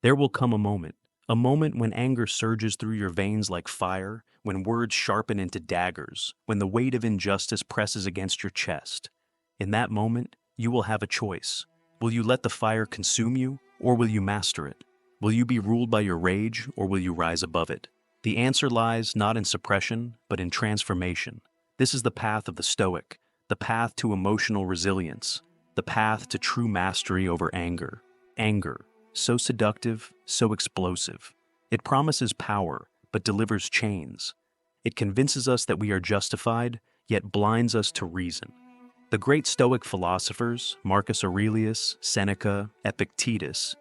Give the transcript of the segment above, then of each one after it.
There will come a moment when anger surges through your veins like fire, when words sharpen into daggers, when the weight of injustice presses against your chest. In that moment, you will have a choice. Will you let the fire consume you, or will you master it? Will you be ruled by your rage, or will you rise above it? The answer lies not in suppression, but in transformation. This is the path of the Stoic, the path to emotional resilience, the path to true mastery over anger. Anger, so seductive, so explosive. It promises power, but delivers chains. It convinces us that we are justified, yet blinds us to reason. The great Stoic philosophers, Marcus Aurelius, Seneca, Epictetus,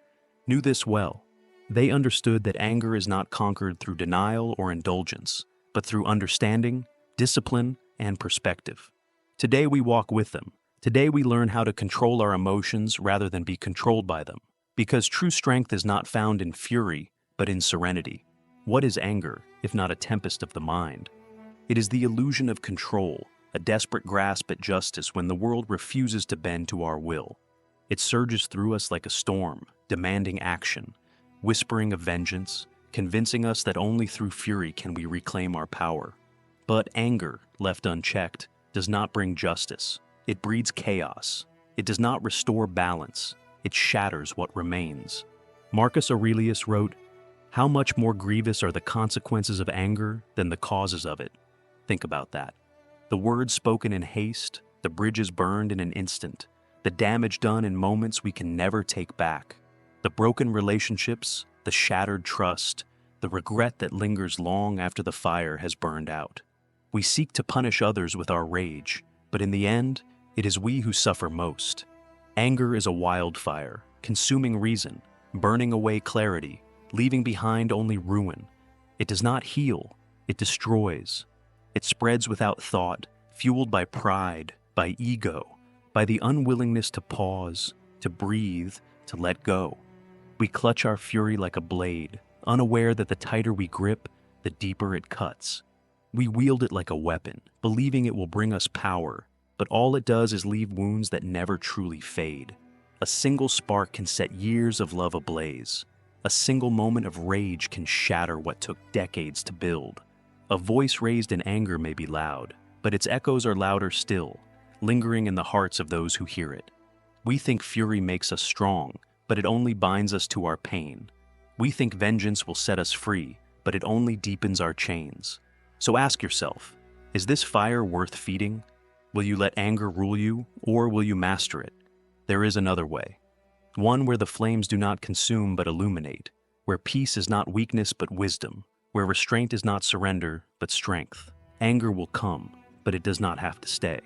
knew this well. They understood that anger is not conquered through denial or indulgence, but through understanding, discipline, and perspective. Today we walk with them. Today we learn how to control our emotions rather than be controlled by them. Because true strength is not found in fury, but in serenity. What is anger, if not a tempest of the mind? It is the illusion of control, a desperate grasp at justice when the world refuses to bend to our will. It surges through us like a storm, demanding action, whispering of vengeance, convincing us that only through fury can we reclaim our power. But anger, left unchecked, does not bring justice. It breeds chaos. It does not restore balance. It shatters what remains. Marcus Aurelius wrote, "How much more grievous are the consequences of anger than the causes of it?" Think about that. The words spoken in haste, the bridges burned in an instant, the damage done in moments we can never take back, the broken relationships, the shattered trust, the regret that lingers long after the fire has burned out. We seek to punish others with our rage, but in the end, it is we who suffer most. Anger is a wildfire, consuming reason, burning away clarity, leaving behind only ruin. It does not heal, it destroys. It spreads without thought, fueled by pride, by ego, by the unwillingness to pause, to breathe, to let go. We clutch our fury like a blade, unaware that the tighter we grip, the deeper it cuts. We wield it like a weapon, believing it will bring us power, but all it does is leave wounds that never truly fade. A single spark can set years of love ablaze. A single moment of rage can shatter what took decades to build. A voice raised in anger may be loud, but its echoes are louder still, lingering in the hearts of those who hear it. We think fury makes us strong, but it only binds us to our pain. We think vengeance will set us free, but it only deepens our chains. So ask yourself, is this fire worth feeding? Will you let anger rule you, or will you master it? There is another way. One where the flames do not consume but illuminate, where peace is not weakness but wisdom, where restraint is not surrender but strength. Anger will come, but it does not have to stay.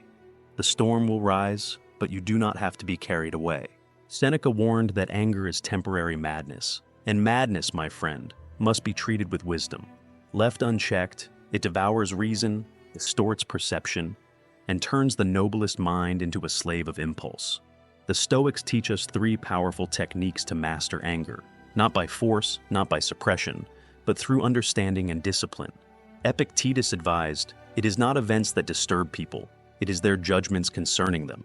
The storm will rise, but you do not have to be carried away. Seneca warned that anger is temporary madness, and madness, my friend, must be treated with wisdom. Left unchecked, it devours reason, distorts perception, and turns the noblest mind into a slave of impulse. The Stoics teach us three powerful techniques to master anger, not by force, not by suppression, but through understanding and discipline. Epictetus advised, "It is not events that disturb people, it is their judgments concerning them."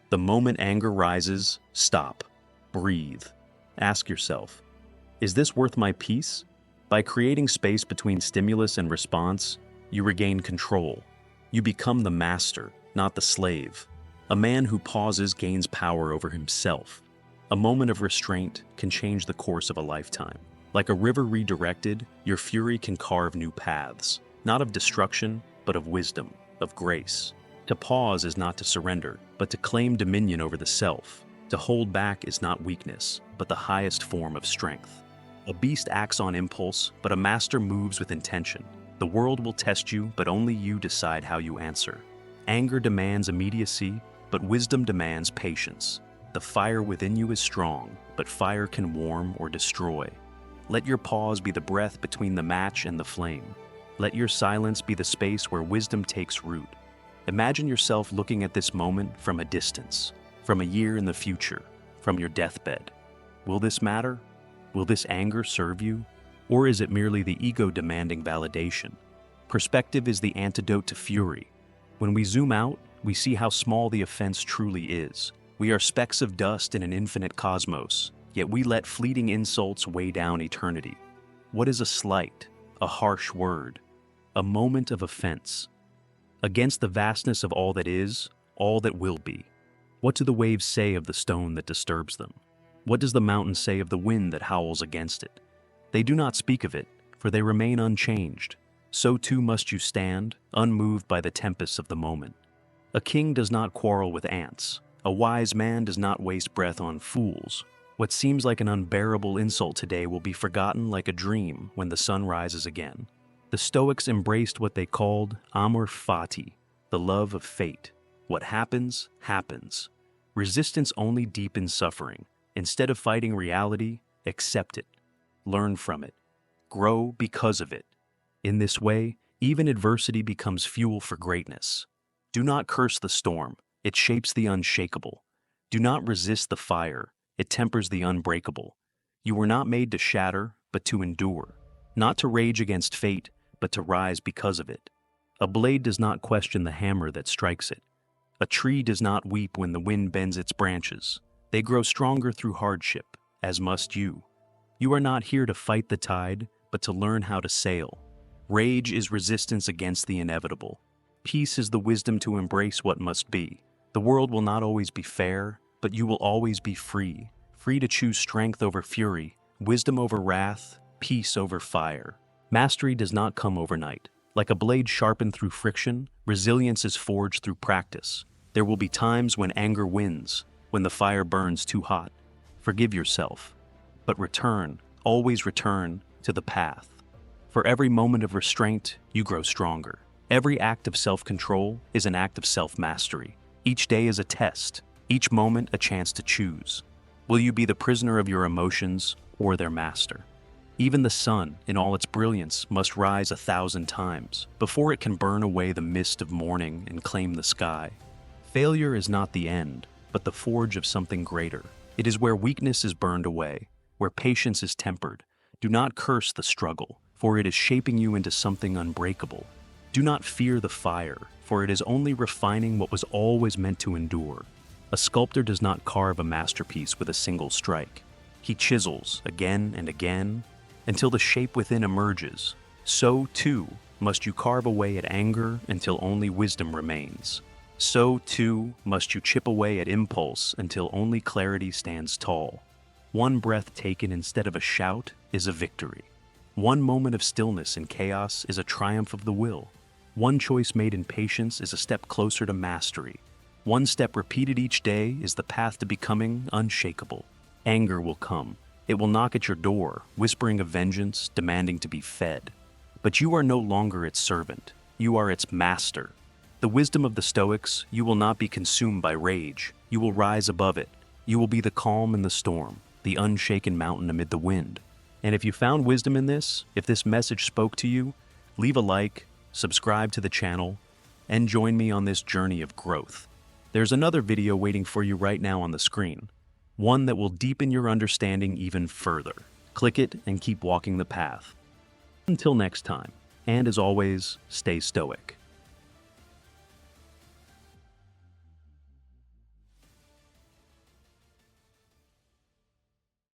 The moment anger rises, stop, breathe. Ask yourself, is this worth my peace? By creating space between stimulus and response, you regain control. You become the master, not the slave. A man who pauses gains power over himself. A moment of restraint can change the course of a lifetime. Like a river redirected, your fury can carve new paths, not of destruction, but of wisdom, of grace. To pause is not to surrender, but to claim dominion over the self. To hold back is not weakness, but the highest form of strength. A beast acts on impulse, but a master moves with intention. The world will test you, but only you decide how you answer. Anger demands immediacy, but wisdom demands patience. The fire within you is strong, but fire can warm or destroy. Let your pause be the breath between the match and the flame. Let your silence be the space where wisdom takes root. Imagine yourself looking at this moment from a distance, from a year in the future, from your deathbed. Will this matter? Will this anger serve you? Or is it merely the ego demanding validation? Perspective is the antidote to fury. When we zoom out, we see how small the offense truly is. We are specks of dust in an infinite cosmos, yet we let fleeting insults weigh down eternity. What is a slight, a harsh word, a moment of offense? Against the vastness of all that is, all that will be. What do the waves say of the stone that disturbs them? What does the mountain say of the wind that howls against it? They do not speak of it, for they remain unchanged. So too must you stand, unmoved by the tempests of the moment. A king does not quarrel with ants. A wise man does not waste breath on fools. What seems like an unbearable insult today will be forgotten like a dream when the sun rises again. The Stoics embraced what they called amor fati, the love of fate. What happens, happens. Resistance only deepens suffering. Instead of fighting reality, accept it. Learn from it. Grow because of it. In this way, even adversity becomes fuel for greatness. Do not curse the storm. It shapes the unshakable. Do not resist the fire. It tempers the unbreakable. You were not made to shatter, but to endure. Not to rage against fate, but to rise because of it. A blade does not question the hammer that strikes it. A tree does not weep when the wind bends its branches. They grow stronger through hardship, as must you. You are not here to fight the tide, but to learn how to sail. Rage is resistance against the inevitable. Peace is the wisdom to embrace what must be. The world will not always be fair, but you will always be free. Free to choose strength over fury, wisdom over wrath, peace over fire. Mastery does not come overnight. Like a blade sharpened through friction, resilience is forged through practice. There will be times when anger wins, when the fire burns too hot. Forgive yourself, but return, always return, to the path. For every moment of restraint, you grow stronger. Every act of self-control is an act of self-mastery. Each day is a test, each moment a chance to choose. Will you be the prisoner of your emotions or their master? Even the sun, in all its brilliance, must rise 1,000 times before it can burn away the mist of morning and claim the sky. Failure is not the end, but the forge of something greater. It is where weakness is burned away, where patience is tempered. Do not curse the struggle, for it is shaping you into something unbreakable. Do not fear the fire, for it is only refining what was always meant to endure. A sculptor does not carve a masterpiece with a single strike. He chisels again and again until the shape within emerges. So, too, must you carve away at anger until only wisdom remains. So, too, must you chip away at impulse until only clarity stands tall. One breath taken instead of a shout is a victory. One moment of stillness in chaos is a triumph of the will. One choice made in patience is a step closer to mastery. One step repeated each day is the path to becoming unshakable. Anger will come. It will knock at your door, whispering of vengeance, demanding to be fed. But you are no longer its servant. You are its master. The wisdom of the Stoics, you will not be consumed by rage. You will rise above it. You will be the calm in the storm, the unshaken mountain amid the wind. And if you found wisdom in this, if this message spoke to you, leave a like, subscribe to the channel, and join me on this journey of growth. There's another video waiting for you right now on the screen, one that will deepen your understanding even further. Click it and keep walking the path. Until next time, and as always, stay stoic.